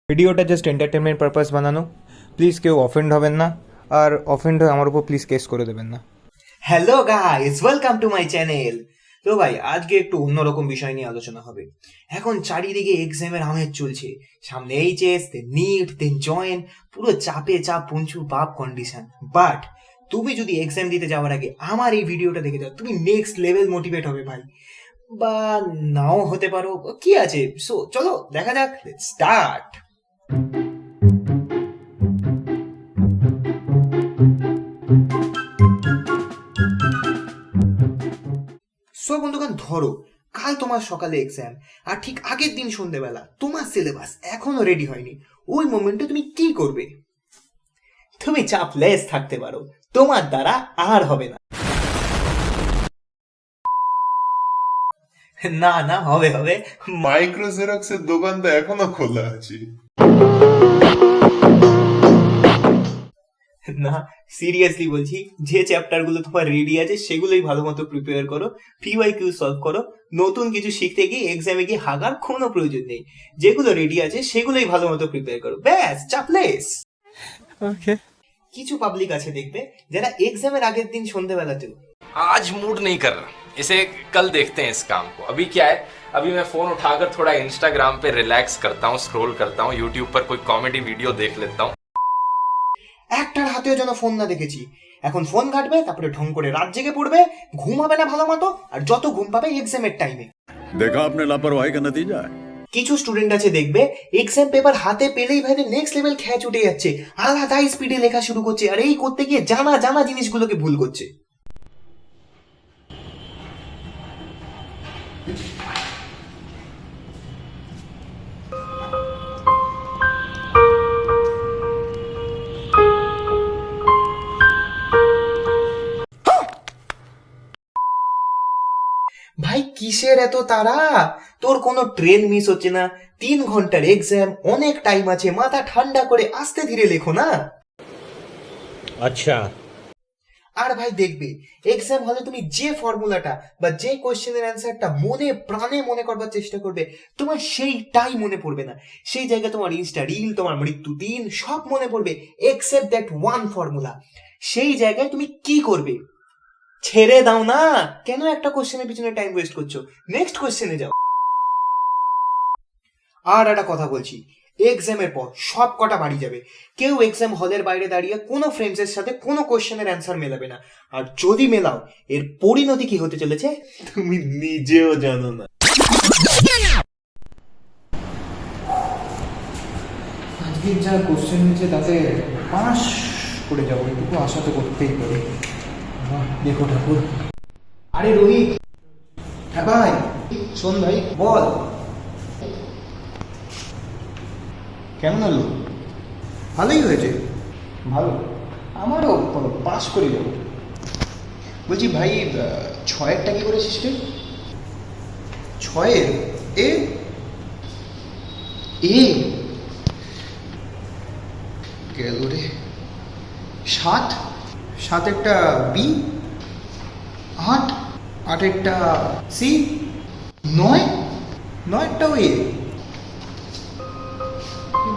ভিডিওটা just entertainment purpose বানানো, please কেউ অফেন্ড হবেন না, আর অফেন্ড হয়ে আমার উপর প্লিজ কেস করে দেবেন না। Hello guys, welcome to my channel. তো ভাই, আজকে একটু অন্যরকম বিষয় নিয়ে আলোচনা হবে। এখন চারিদিকে এক্সামের আমেজ চলছে, সামনে এইচএস, দেন নিট, দেন জয়েন, পুরো চাপে চাপ, পঞ্চু বাপ কন্ডিশন। বাট তুমি যদি এক্সাম দিতে যাওয়ার আগে আমার এই ভিডিওটা দেখে যাও, তুমি নেক্সট লেভেল মোটিভেট হবে ভাই, বা নাও হতে পারো, কি আছে। সো চলো দেখা যাক, লেটস স্টার্ট। সো বন্ধুগণ, ধরো কাল তোমার সকালে এক্সাম, আর ঠিক আগের দিন সন্ধ্যেবেলা তোমার সিলেবাস এখনো রেডি হয়নি। ওই মোমেন্টে তুমি কি করবে? তুমি চাপলেস থাকতে পারো, তোমার দ্বারা আর হবে না। না না, হবে হবে। মাইক্রো জেরক্সের দোকানটা এখনো খোলা আছে। না, সিরিয়াসলি বলছি, যে চ্যাপ্টার গুলো তোমার রেডি আছে সেগুলোই ভালো মতো প্রিপেয়ার করো, পিওয়াইকিউ সলভ করো। নতুন কিছু শিখতে গিয়ে এক্সামে গিয়ে হাগার কোনো প্রয়োজন নেই। যেগুলো রেডি আছে সেগুলোই ভালো মতো প্রিপেয়ার করো, ব্যাস, চাপলেস। ওকে। কিছু পাবলিক আছে দেখবে, যারা এক্সামের আগের দিন সন্ধ্যেবেলাতেও आज मूड नहीं कर रहा, इसे कल देखते हैं इस काम को। अभी क्या है, अभी मैं फोन उठाकर थोड़ा इंस्टाग्राम पे रिलैक्स करता हूँ, स्क्रॉल करता हूँ, यूट्यूब पर कोई कॉमेडी वीडियो देख लेता हूँ। একটার হাতেও যেন ফোন না দেখেছি। এখন ফোন ঘাটবে, তারপরে ঢং করে রাত জেগে পড়বে, ঘুমাবে না ভালো মতো, আর যত ঘুম পাবে এক্সামের টাইমে। देखा आपने लापरवाही का नतीजा है। কিছু স্টুডেন্ট আছে দেখবে, এক্সাম পেপার হাতে পেলেই ভাই নেক্সট লেভেল খেয়ে ছুটে যাচ্ছে, আলাদা স্পিডে লেখা শুরু করছে, আর এই করতে গিয়ে জানা জানা জিনিসগুলোকে ভুল করছে। ভাই কিসের এত তাড়া? তোর কোনো ট্রেন মিস হচ্ছে না, 3 ঘন্টার এক্সাম, অনেক টাইম আছে, মাথা ঠান্ডা করে আস্তে ধীরে লেখো না। अच्छा। আর ভাই দেখবে, এক্সাম হলে তুমি যে ফর্মুলাটা বা যে কোশ্চেনের অ্যান্সারটা মনে প্রাণে মনে করবার চেষ্টা করবে, তোমার সেইটাই মনে পড়বে না। সেই জায়গায় তোমার ইনস্টা রিল, তোমার মৃত্যু দিন সব মনে পড়বে, এক্সেপ্ট দ্যাট ওয়ান ফর্মুলা। সেই জায়গায় তুমি কি করবে? ছেড়ে দাও না, কেন একটা কোশ্চেনের পিছনে টাইম ওয়েস্ট করছো? নেক্সট কোশ্চেনে যাও। আর একটা কথা বলছি, এক্সামের পর সব কটা বাড়ি যাবে, কেউ এক্সাম হলের বাইরে দাঁড়িয়ে কোনো ফ্রেন্ডসের সাথে কোনো কোশ্চেনের অ্যান্সার মেলাবে না। আর যদি মেলাও, এর পরিণতি কি হতে চলেছে তুমি নিজেও জানো না। আজকে যা কোশ্চেন হয়েছে তাতে পাস করে যাবো, এটুকু আশা তো করতেই পারি। দেখো ঠাকুর। আরে রোহিত, হ্যাঁ ভাই, শোন ভাই, বল। কেমন হলো? ভালোই হয়েছে। ভালো, আমারও পাস করে যাবো। বলছি ভাই, 6-এরটা কি করেছিস রে? 6-এর এ এ গেল রে। 7-7-এরটা বি, 8-8-এরটা সি, 9-9-এরটাও এ।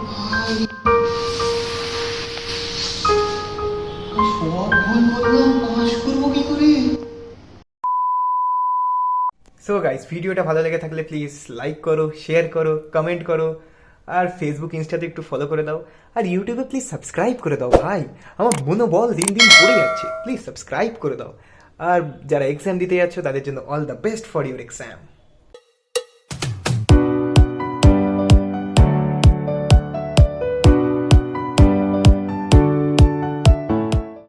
ভাই সব ভুল করলাম, পাস করবো কি করে? সো গাইস, ভিডিওটা ভালো লেগে থাকলে প্লিজ লাইক করো, শেয়ার করো, কমেন্ট করো, আর ফেসবুক ইনস্টাতে একটু ফলো করে দাও, আর ইউটিউবে প্লিজ সাবস্ক্রাইব করে দাও। ভাই আমার মনোবল দিন দিন পড়ে যাচ্ছে, প্লিজ সাবস্ক্রাইব করে দাও। আর যারা এক্সাম দিতে যাচ্ছ তাদের জন্য all the best for your exam.